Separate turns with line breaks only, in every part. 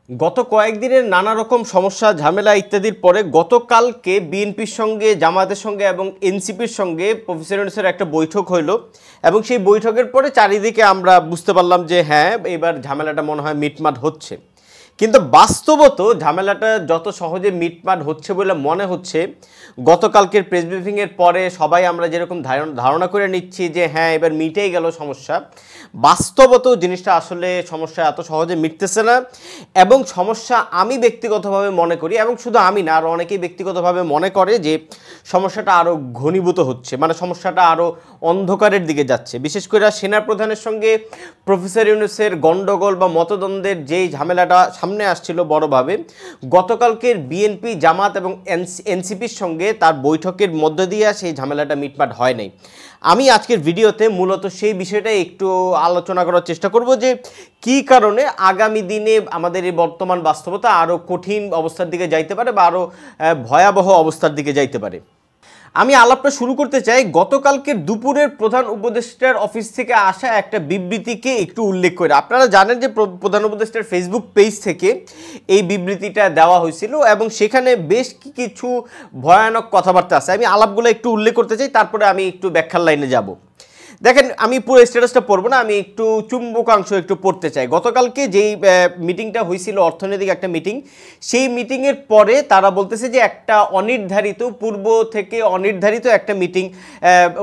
গত কয়েকদিনের নানা রকম সমস্যা ঝামেলা ইত্যাদির পরে গতকালকে বিএনপির সঙ্গে জামায়াতের সঙ্গে এবং এনসিপির সঙ্গে প্রফেসর ইউনূসের একটা বৈঠক হইল এবং সেই বৈঠকের পরে চারিদিকে আমরা বুঝতে পারলাম যে হ্যাঁ এবার ঝামেলাটা মনে হয় মিটমাট হচ্ছে। কিন্তু বাস্তবত ঝামেলাটা যত সহজে মিটমাট হচ্ছে বলে মনে হচ্ছে, গতকালকের প্রেস ব্রিফিংয়ের পরে সবাই আমরা যেরকম ধারণা করে নিচ্ছি যে হ্যাঁ এবার মিটেই গেল সমস্যা, বাস্তবত জিনিসটা আসলে সমস্যা এত সহজে মিটতেছে না। এবং সমস্যা আমি ব্যক্তিগতভাবে মনে করি, এবং শুধু আমি না আরও অনেকেই ব্যক্তিগতভাবে মনে করে যে সমস্যাটা আরও ঘনীভূত হচ্ছে, মানে সমস্যাটা আরও অন্ধকারের দিকে যাচ্ছে। বিশেষ করে সেনাপ্রধানের সঙ্গে প্রফেসর ইউনূসের গণ্ডগোল বা মতদ্বন্দ্বের যেই ঝামেলাটা সামনে আসছিল বড়ভাবে, গতকালকের বিএনপি জামাত এবং এনসিপির সঙ্গে তার বৈঠকের মধ্য দিয়ে সেই ঝামেলাটা মিটমাট হয় নাই। আমি আজকের ভিডিওতে মূলত সেই বিষয়টা একটু আলোচনা করার চেষ্টা করব যে কি কারণে আগামী দিনে আমাদের এই বর্তমান বাস্তবতা আরও কঠিন অবস্থার দিকে যাইতে পারে বা আরও ভয়াবহ অবস্থার দিকে যাইতে পারে। আমি আলাপটা শুরু করতে চাই গতকালকে দুপুরের প্রধান উপদেষ্টার অফিস থেকে আসা একটা বিবৃতিকে একটু উল্লেখ করে। আপনারা জানেন যে প্রধান উপদেষ্টার ফেসবুক পেজ থেকে এই বিবৃতিটা দেওয়া হয়েছিল এবং সেখানে বেশ কিছু ভয়ানক কথাবার্তা আছে। আমি আলাপগুলো একটু উল্লেখ করতে চাই, তারপরে আমি একটু ব্যাখ্যার লাইনে যাব। দেখেন, আমি পুরো স্ট্যাটাসটা পড়বো না, আমি একটু চুম্বকাংশ একটু পড়তে চাই। গতকালকে যেই মিটিংটা হয়েছিল, অর্থনৈতিক একটা মিটিং, সেই মিটিংয়ের পরে তারা বলতেছে যে একটা অনির্ধারিত, পূর্ব থেকে অনির্ধারিত একটা মিটিং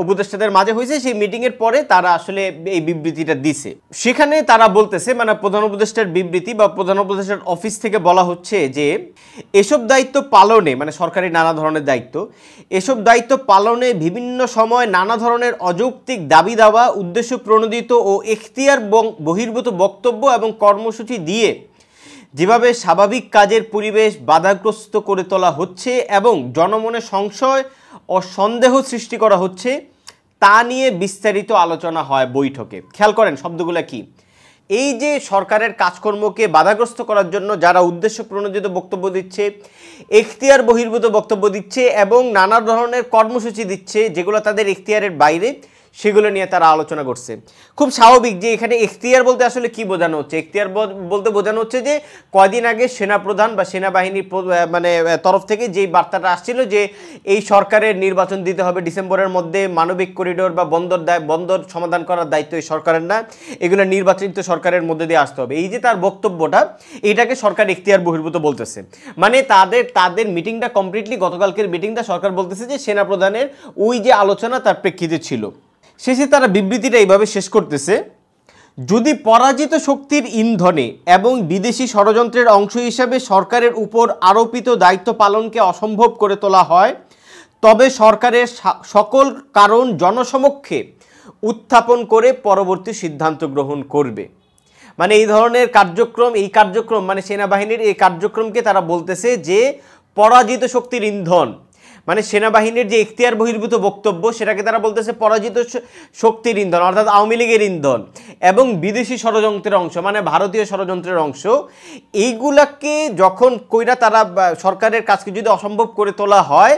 উপদেষ্টাদের মাঝে হয়েছে। সেই মিটিংয়ের পরে তারা আসলে এই বিবৃতিটা দিছে। সেখানে তারা বলতেছে, মানে প্রধান উপদেষ্টার বিবৃতি বা প্রধান উপদেষ্টার অফিস থেকে বলা হচ্ছে যে এসব দায়িত্ব পালনে, মানে সরকারি নানা ধরনের দায়িত্ব, এসব দায়িত্ব পালনে বিভিন্ন সময় নানা ধরনের অযৌক্তিক দাবি দেওয়া, উদ্দেশ্য প্রণোদিত ও এখতিয়ার বহির্ভূত বক্তব্য এবং কর্মসূচি দিয়ে যেভাবে স্বাভাবিক কাজের পরিবেশ বাধাগ্রস্ত করে তোলা হচ্ছে এবং জনমনে সংশয় ও সন্দেহ সৃষ্টি করা হচ্ছে, তা নিয়ে বিস্তারিত আলোচনা হয় বৈঠকে। খেয়াল করেন শব্দগুলো কি। এই যে সরকারের কাজকর্মকে বাধাগ্রস্ত করার জন্য যারা উদ্দেশ্য প্রণোদিত বক্তব্য দিচ্ছে, এখতিয়ার বহির্ভূত বক্তব্য দিচ্ছে এবং নানা ধরনের কর্মসূচি দিচ্ছে যেগুলো তাদের এখতিয়ারের বাইরে, সেগুলো নিয়ে তারা আলোচনা করছে। খুব স্বাভাবিক যে এখানে এখতিয়ার বলতে আসলে কি বোঝানো হচ্ছে। এখতিয়ার বলতে বোঝানো হচ্ছে যে কয়দিন আগে সেনাপ্রধান বা সেনাবাহিনীর মানে তরফ থেকে যেই বার্তাটা আসছিল যে এই সরকারের নির্বাচন দিতে হবে ডিসেম্বরের মধ্যে, মানবিক করিডোর বা বন্দর সমাধান করার দায়িত্ব এই সরকারের না, এগুলো নির্বাচিত সরকারের মধ্যে দিয়ে আসতে হবে। এই যে তার বক্তব্যটা, এইটাকে সরকার এখতিয়ার বহির্ভূত বলতেছে। মানে তাদের মিটিংটা কমপ্লিটলি, গতকালকের মিটিংটা সরকার বলতেছে যে সেনাপ্রধানের ওই যে আলোচনা তার প্রেক্ষিতে ছিল। শেষে তারা বিবৃতিটা এইভাবে শেষ করতেছে, যদি পরাজিত শক্তির ইন্ধনে এবং বিদেশি ষড়যন্ত্রের অংশ হিসাবে সরকারের উপর আরোপিত দায়িত্ব পালনকে অসম্ভব করে তোলা হয়, তবে সরকারের সকল কারণ জনসমক্ষে উত্থাপন করে পরবর্তী সিদ্ধান্ত গ্রহণ করবে। মানে এই ধরনের কার্যক্রম মানে সেনাবাহিনীর এই কার্যক্রমকে তারা বলতেছে যে পরাজিত শক্তির ইন্ধন, মানে সেনাবাহিনীর যে এখতিয়ার বহির্ভূত বক্তব্য সেটাকে তারা বলতেছে পরাজিত শক্তির ইন্ধন, অর্থাৎ আওয়ামী লীগের ইন্ধন, এবং বিদেশি ষড়যন্ত্রের অংশ, মানে ভারতীয় ষড়যন্ত্রের অংশ। এইগুলাকে যখন কইরা তারা সরকারের কাজকে যদি অসম্ভব করে তোলা হয়,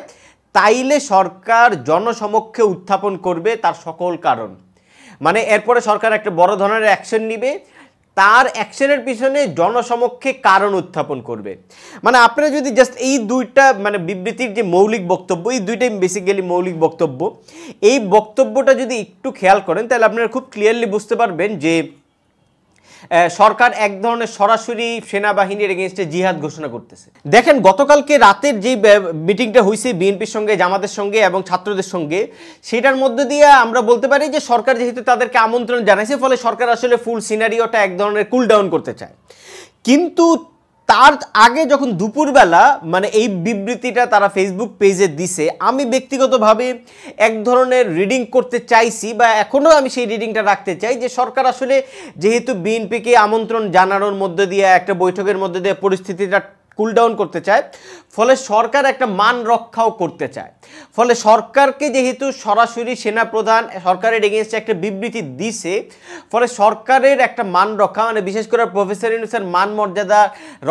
তাইলে সরকার জনসমক্ষে উত্থাপন করবে তার সকল কারণ। মানে এরপরে সরকার একটা বড় ধরনের অ্যাকশন নিবে, তার অ্যাকশনের পিছনে জনসমক্ষে কারণ উত্থাপন করবে। মানে আপনারা যদি জাস্ট এই দুইটা, মানে বিবৃতির যে মৌলিক বক্তব্য, এই দুইটাই বেসিক্যালি মৌলিক বক্তব্য, এই বক্তব্যটা যদি একটু খেয়াল করেন তাহলে আপনারা খুব ক্লিয়ারলি বুঝতে পারবেন যে সরকার এক ধরনের সরাসরি সেনাবাহিনীর এগেইনস্টে জিহাদ ঘোষণা করতেছে। দেখেন, গতকালকে রাতের যে মিটিংটা হয়েছে বিএনপির সঙ্গে, জামাতের সঙ্গে এবং ছাত্রদের সঙ্গে, সেটার মধ্যে দিয়ে আমরা বলতে পারি যে সরকার যেহেতু তাদেরকে আমন্ত্রণ জানাইছে, ফলে সরকার আসলে ফুল সিনারিওটা এক ধরনের কুল ডাউন করতে চায়। কিন্তু তার আগে যখন দুপুরবেলা মানে এই বিবৃতিটা তারা ফেসবুক পেজে দিছে, আমি ব্যক্তিগতভাবে এক ধরনের রিডিং করতে চাইছি বা এখনও আমি সেই রিডিংটা রাখতে চাই যে সরকার আসলে যেহেতু বিএনপিকে আমন্ত্রণ জানানোর মধ্যে দিয়ে, একটা বৈঠকের মধ্যে দিয়ে পরিস্থিতিটা কুল ডাউন করতে চায়, ফলে সরকার একটা মান রক্ষাও করতে চায়। ফলে সরকারকে যেহেতু সরাসরি সেনাপ্রধান সরকারের এগেনস্টে একটা বিবৃতি দিছে, ফলে সরকারের একটা মান রক্ষা, মানে বিশেষ করে প্রফেসর ইউনূসের মান মর্যাদা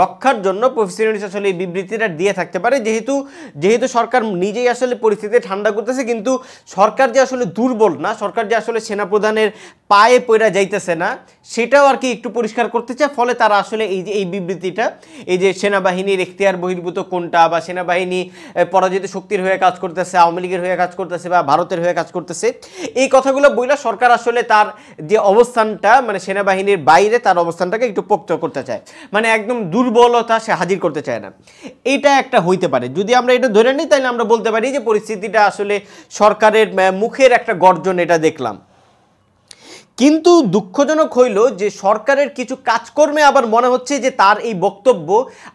রক্ষার জন্য প্রফেসর ইউনূস আসলে এই বিবৃতিটা দিয়ে থাকতে পারে, যেহেতু সরকার নিজেই আসলে পরিস্থিতি ঠান্ডা করতেছে, কিন্তু সরকার যে আসলে দুর্বল না, সরকার যে আসলে সেনাপ্রধানের পায়ে পড়া যাইতেছে না, সেটাও আর কি একটু পরিষ্কার করতে চায়। ফলে তারা আসলে এই বিবৃতিটা, এই যে সেনাবাহিনীর এখতিয়ার বহির্ভূত কোনটা, বা সেনাবাহিনী পরাজিত শক্তির হয়ে কাজ করতেছে, আওয়ামী লীগের হয়ে কাজ করতেছে, বা ভারতের হয়ে কাজ করতেছে, এই কথাগুলো বইলা সরকার আসলে তার যে অবস্থানটা, মানে সেনাবাহিনীর বাইরে তার অবস্থানটাকে একটু পোক্ত করতে চায়, মানে একদম দুর্বলতা সে হাজির করতে চায় না। এইটা একটা হইতে পারে। যদি আমরা এটা ধরে নিই, তাহলে আমরা বলতে পারি যে পরিস্থিতিটা আসলে সরকারের মুখের একটা গর্জন এটা দেখলাম। কিন্তু দুঃখজনক হইল যে সরকারের কিছু কাজকর্মে আবার মনে হচ্ছে যে তার এই বক্তব্য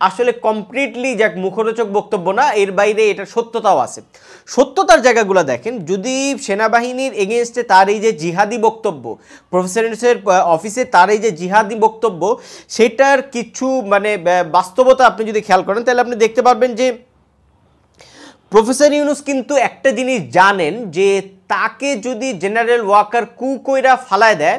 আসলে কমপ্লিটলি যাক মুখরোচক বক্তব্য না, এর বাইরে এটার সত্যতাও আছে। সত্যতার জায়গাগুলো দেখেন, যদি সেনাবাহিনীর এগেনস্টে তার এই যে জিহাদি বক্তব্য, প্রফেসর ইউনূসের অফিসে তার এই যে জিহাদি বক্তব্য, সেটার কিছু মানে বাস্তবতা আপনি যদি খেয়াল করেন, তাহলে আপনি দেখতে পারবেন যে প্রফেসর ইউনূস কিন্তু একটা জিনিস জানেন, যে তাকে যদি জেনারেল ওয়াকার কু কইরা ফালায় দেয়,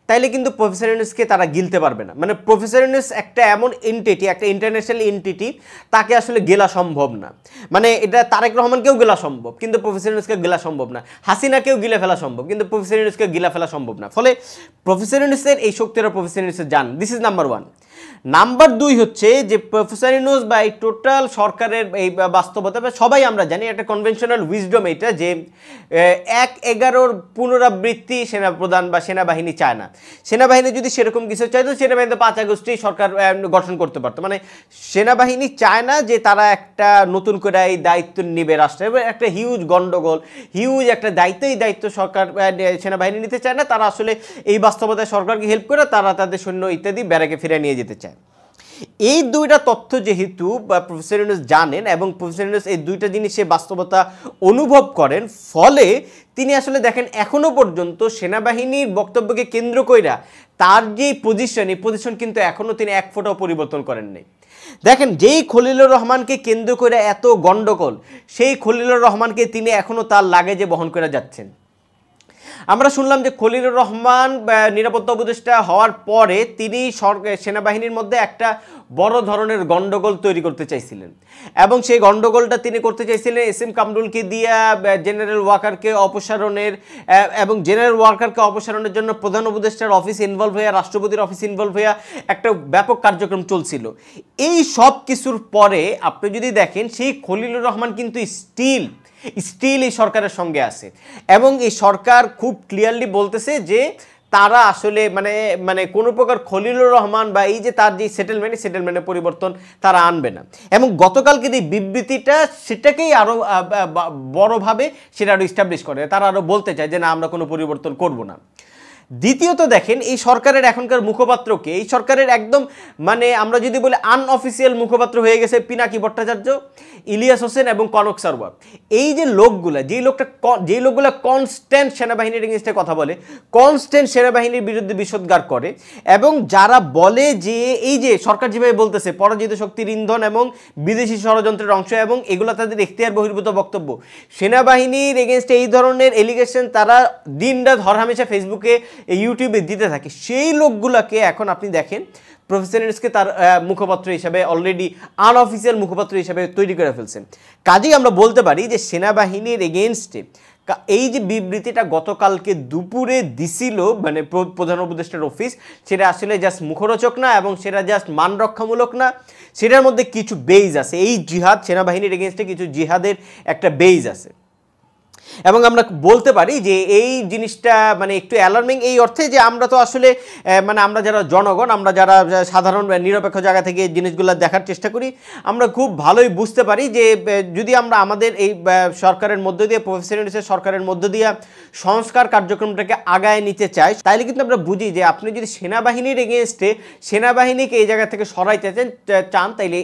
তাইলে কিন্তু প্রফেসর ইউনূসকে তারা গিলতে পারবে না। মানে প্রফেসর ইউনূস একটা এমন এন্টিটি, একটা ইন্টারন্যাশনাল এন্টিটি, তাকে আসলে গেলা সম্ভব না। মানে এটা তারেক রহমানকেও গেলা সম্ভব, কিন্তু প্রফেসর ইউনূসকে গেলা সম্ভব না। হাসিনাকেও গিলে ফেলা সম্ভব, কিন্তু প্রফেসর ইউনূসকে গিলা ফেলা সম্ভব না। ফলে প্রফেসর ইউনূসের এই শক্তিটা প্রফেসর ইউনূসের জান। This is number 1। নাম্বার 2 হচ্ছে যে প্রফেসর ইউনূস বা এই টোটাল সরকারের এই বাস্তবতা, সবাই আমরা জানি একটা কনভেনশনাল উইজডম এইটা, যে 1/11 পুনরাবৃত্তি সেনাপ্রধান বা সেনাবাহিনী চায় না। সেনাবাহিনী যদি সেরকম কিছু চাইতো, সেনাবাহিনী 5 আগস্টেই সরকার গঠন করতে পারতো। মানে সেনাবাহিনী চায় না যে তারা একটা নতুন করে এই দায়িত্ব নেবে রাষ্ট্রের, একটা হিউজ গন্ডগোল, হিউজ একটা দায়িত্ব, এই দায়িত্ব সরকার সেনাবাহিনী নিতে চায় না। তারা আসলে এই বাস্তবতায় সরকারকে হেল্প করে তারা তাদের সৈন্য ইত্যাদি ব্যারাকে ফিরে নিয়ে যেতে চায়। এই দুইটা তথ্য যেহেতু প্রফেসর ইউনূস জানেন, এবং প্রফেসর ইউনূস এই দুইটা জিনিসে বাস্তবতা অনুভব করেন, ফলে তিনি আসলে দেখেন এখনো পর্যন্ত সেনাবাহিনীর বক্তব্যকে কেন্দ্র কইরা তার যে পজিশন, এই পজিশন কিন্তু এখনো তিনি এক ফোঁটাও পরিবর্তন করেন নাই। দেখেন, যেই খলিলুর রহমানকে কেন্দ্র করে এত গন্ডগোল, সেই খলিলুর রহমানকে তিনি এখনো তার লাগেজে বহন করে যাচ্ছেন। আমরা শুনলাম যে খলিলুর রহমান নিরাপত্তা উপদেষ্টা হওয়ার পরে তিনি সেনাবাহিনীর মধ্যে একটা বড় ধরনের গন্ডগোল তৈরি করতে চাইছিলেন, এবং সেই গন্ডগোলটা তিনি করতে চাইছিলেন এসএম কামরুলকে দিয়া জেনারেল ওয়াকারকে অপসারণের, এবং জেনারেল ওয়াকারকে অপসারণের জন্য প্রধান উপদেষ্টার অফিস ইনভলভ হইয়া, রাষ্ট্রপতির অফিস ইনভলভ হইয়া একটা ব্যাপক কার্যক্রম চলছিল। এই সব কিছুর পরে আপনি যদি দেখেন, সেই খলিলুর রহমান কিন্তু স্টিল এই সরকারের সঙ্গে আছে, এবং এই সরকার খুব ক্লিয়ারলি বলতেছে যে তারা আসলে মানে কোনো প্রকার খলিলুর রহমান বা এই যে তার যে সেটেলমেন্টের পরিবর্তন তারা আনবে না। এবং গতকালকে এই বিবৃতিটা সেটাকেই আরও বড়ভাবে সেটা আরও ইস্টাবলিশ করে, তারা আরও বলতে চায় যে না, আমরা কোনো পরিবর্তন করব না। দ্বিতীয়ত দেখেন, এই সরকারের এখনকার মুখপাত্রকে, এই সরকারের একদম মানে আমরা যদি বলি আনঅফিসিয়াল মুখপাত্র হয়ে গেছে পিনাকি ভট্টাচার্য, ইলিয়াস হোসেন এবং কনক সারওয়ার। এই যে লোকগুলা, যেই লোকগুলা কনস্ট্যান্ট সেনাবাহিনীর এগেইনস্টে কথা বলে, কনস্ট্যান্ট সেনাবাহিনীর বিরুদ্ধে বিষোদ্গার করে, এবং যারা বলে যে এই যে সরকার যেভাবে বলতেছে পরাজিত শক্তির ইন্ধন এবং বিদেশি ষড়যন্ত্রের অংশ, এবং এগুলো তাদের এখতিয়ার বহির্ভূত বক্তব্য, সেনাবাহিনীর এগেইনস্টে এই ধরনের এলিগেশন তারা দিনরাত হরহামেশা ফেসবুকে ইউটিউবে দিতে থাকে, সেই লোকগুলোকে এখন আপনি দেখেন প্রফেসর ইউনূসকে তার মুখপাত্র হিসাবে অলরেডি আনঅফিসিয়াল মুখপাত্র হিসাবে তৈরি করে ফেলছেন। কাজেই আমরা বলতে পারি যে সেনাবাহিনীর এগেইনস্টে এই যে বিবৃতিটা গতকালকে দুপুরে দিছিল মানে প্রধান উপদেষ্টার অফিস, সেটা আসলে জাস্ট মুখরোচক না, এবং সেটা জাস্ট মানরক্ষামূলক না, সেটার মধ্যে কিছু বেইজ আছে। এই জিহাদ, সেনাবাহিনীর এগেইনস্টে কিছু জিহাদের একটা বেইজ আছে, এবং আমরা বলতে পারি যে এই জিনিসটা মানে একটু অ্যালার্মিং এই অর্থে যে আমরা তো আসলে মানে আমরা যারা জনগণ, আমরা যারা সাধারণ নিরপেক্ষ জায়গা থেকে জিনিসগুলো দেখার চেষ্টা করি, আমরা খুব ভালোই বুঝতে পারি যে যদি আমরা আমাদের এই সরকারের মধ্য দিয়ে, প্রফেসর ইউনূসের সরকারের মধ্য দিয়ে সংস্কার কার্যক্রমটাকে আগায় নিতে চাই, তাইলে কিন্তু আমরা বুঝি যে আপনি যদি সেনাবাহিনীর এগেইনস্টে সেনাবাহিনীকে এই জায়গা থেকে সরাইতে চান, তাইলে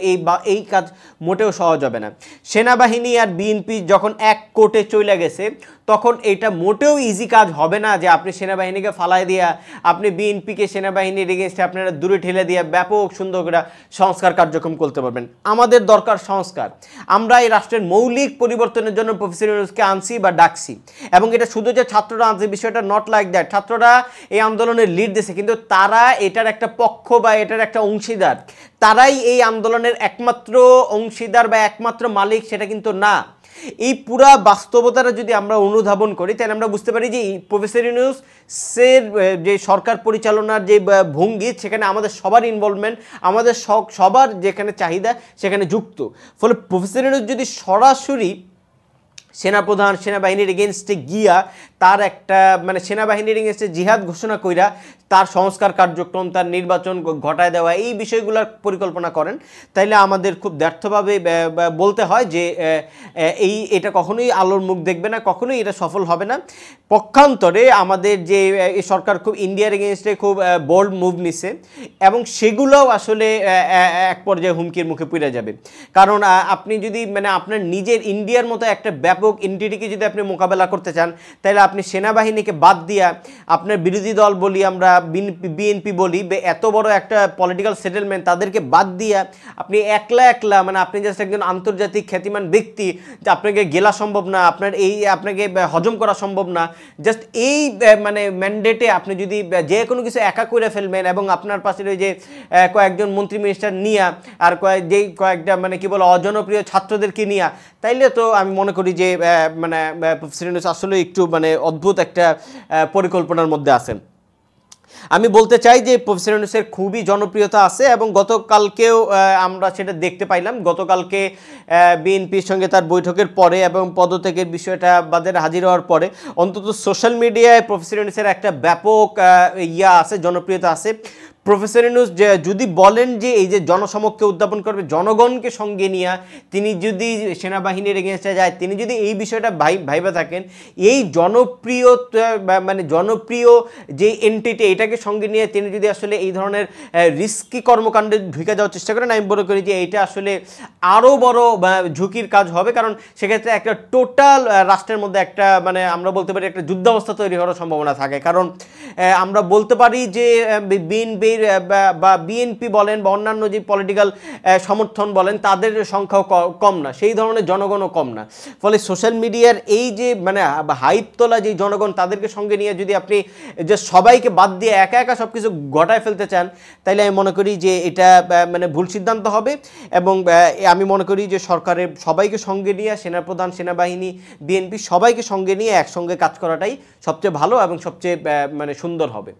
এই কাজ মোটেও সহজ হবে না। সেনাবাহিনী আর বিএনপি যখন এক কোর্টে চলে গেছে, গেছে, তখন এটা মোটেও ইজি কাজ হবে না যে আপনি সেনাবাহিনীকে ফালায় দিয়া আপনি বিএনপিকে সেনাবাহিনীর এগেনস্টে আপনারা দূরে ঠেলে দিয়ে ব্যাপক সুন্দর করে সংস্কার কার্যক্রম করতে পারবেন। আমাদের দরকার সংস্কার। আমরা এই রাষ্ট্রের মৌলিক পরিবর্তনের জন্য প্রফেসর ইউনূসকে আনছি বা ডাকছি, এবং এটা শুধু যে ছাত্ররা আনছে বিষয়টা নট লাইক দ্যাট। ছাত্ররা এই আন্দোলনের লিড দিয়েছে, কিন্তু তারা এটার একটা পক্ষ বা এটার একটা অংশীদার। তারাই এই আন্দোলনের একমাত্র অংশীদার বা একমাত্র মালিক সেটা কিন্তু না। এই পুরা বাস্তবতাটা যদি আমরা অনুধাবন করি তাহলে আমরা বুঝতে পারি যে প্রফেসর ইউনূসের যে সরকার পরিচালনার যে ভঙ্গি, সেখানে আমাদের সবার ইনভলভমেন্ট, আমাদের সবার যেখানে চাহিদা সেখানে যুক্ত। ফলে প্রফেসর ইউনূস যদি সরাসরি সেনাপ্রধান সেনাবাহিনীর এগেনস্টে গিয়া তার একটা মানে সেনাবাহিনীর এগেনস্টে জিহাদ ঘোষণা কইরা তার সংস্কার কার্যক্রম, তার নির্বাচন ঘটায় দেওয়া, এই বিষয়গুলোর পরিকল্পনা করেন, তাইলে আমাদের খুব ব্যর্থভাবে বলতে হয় যে এটা কখনোই আলোর মুখ দেখবে না, কখনোই এটা সফল হবে না। পক্ষান্তরে আমাদের যে এই সরকার খুব ইন্ডিয়ার এগেনস্টে খুব বোল্ড মুভ নিছে, এবং সেগুলোও আসলে এক পর্যায়ে হুমকির মুখে পড়ে যাবে। কারণ আপনি যদি মানে আপনার নিজের ইন্ডিয়ার মতো একটা ব্যাপক এন্টিটিকে যদি আপনি মোকাবেলা করতে চান, তাহলে আপনি সেনাবাহিনীকে বাদ দিয়া আপনার বিরোধী দল বলি, আমরা বিএনপি বলি, এত বড় একটা পলিটিক্যাল সেটেলমেন্ট, তাদেরকে বাদ দিয়া আপনি একলা মানে আপনি জাস্ট একজন আন্তর্জাতিক খ্যাতিমান ব্যক্তি, যে আপনাকে গেলা সম্ভব না, আপনাকে হজম করা সম্ভব না, জাস্ট এই মানে ম্যান্ডেটে আপনি যদি যে কোনো কিছু একা করে ফেলবেন, এবং আপনার পাশে ওই যে কয়েকজন মন্ত্রী মিনিস্টার নিয়া আর কয়েকটা মানে কি বলে অজনপ্রিয় ছাত্রদেরকে নিয়া, তাইলে তো আমি মনে করি যে মানে প্রফেসর ইউনূস আসলে একটু মানে অদ্ভুত একটা পরিকল্পনার মধ্যে আছেন। আমি বলতে চাই যে প্রফেসর ইউনূসের খুবই জনপ্রিয়তা আছে, এবং গতকালকেও আমরা সেটা দেখতে পাইলাম। গতকালকে বিএনপির সঙ্গে তার বৈঠকের পরে এবং পদত্যাগের বিষয়টা বাদের হাজির হওয়ার পরে অন্তত সোশ্যাল মিডিয়ায় প্রফেসর ইউনূসের একটা ব্যাপক আছে, জনপ্রিয়তা আছে। প্রফেসর ইউনূস যদি বলেন যে এই যে জনসমক্ষে উদ্যাপন করবে, জনগণকে সঙ্গে নিয়ে তিনি যদি সেনাবাহিনীর এগেনস্টে যায়, তিনি যদি এই বিষয়টা ভাইবা থাকেন, এই জনপ্রিয় যে এন্টিটি এটাকে সঙ্গে নিয়ে তিনি যদি আসলে এই ধরনের রিস্কি কর্মকাণ্ডে ঢুকে যাওয়ার চেষ্টা করেন, আমি মনে করি যে এইটা আসলে আরও বড় ঝুঁকির কাজ হবে। কারণ সেক্ষেত্রে একটা টোটাল রাষ্ট্রের মধ্যে একটা মানে আমরা বলতে পারি একটা যুদ্ধাবস্থা তৈরি হওয়ার সম্ভাবনা থাকে। কারণ আমরা বলতে পারি যে বিএনপি বলেন বা অন্যান্য যে পলিটিক্যাল সমর্থন বলেন, তাদের সংখ্যাও কম না, সেই ধরনের জনগণও কম না। ফলে সোশ্যাল মিডিয়ার এই যে মানে হাইপ তোলা যে জনগণ, তাদেরকে সঙ্গে নিয়ে যদি আপনি যে সবাইকে বাদ দিয়ে একা সব কিছু ঘটায় ফেলতে চান, তাইলে আমি মনে করি যে এটা মানে ভুল সিদ্ধান্ত হবে। এবং আমি মনে করি যে সরকারের সবাইকে সঙ্গে নিয়ে, সেনাপ্রধান সেনাবাহিনী বিএনপি সবাইকে সঙ্গে নিয়ে একসঙ্গে কাজ করাটাই সবচেয়ে ভালো এবং সবচেয়ে মানে সুন্দর হবে।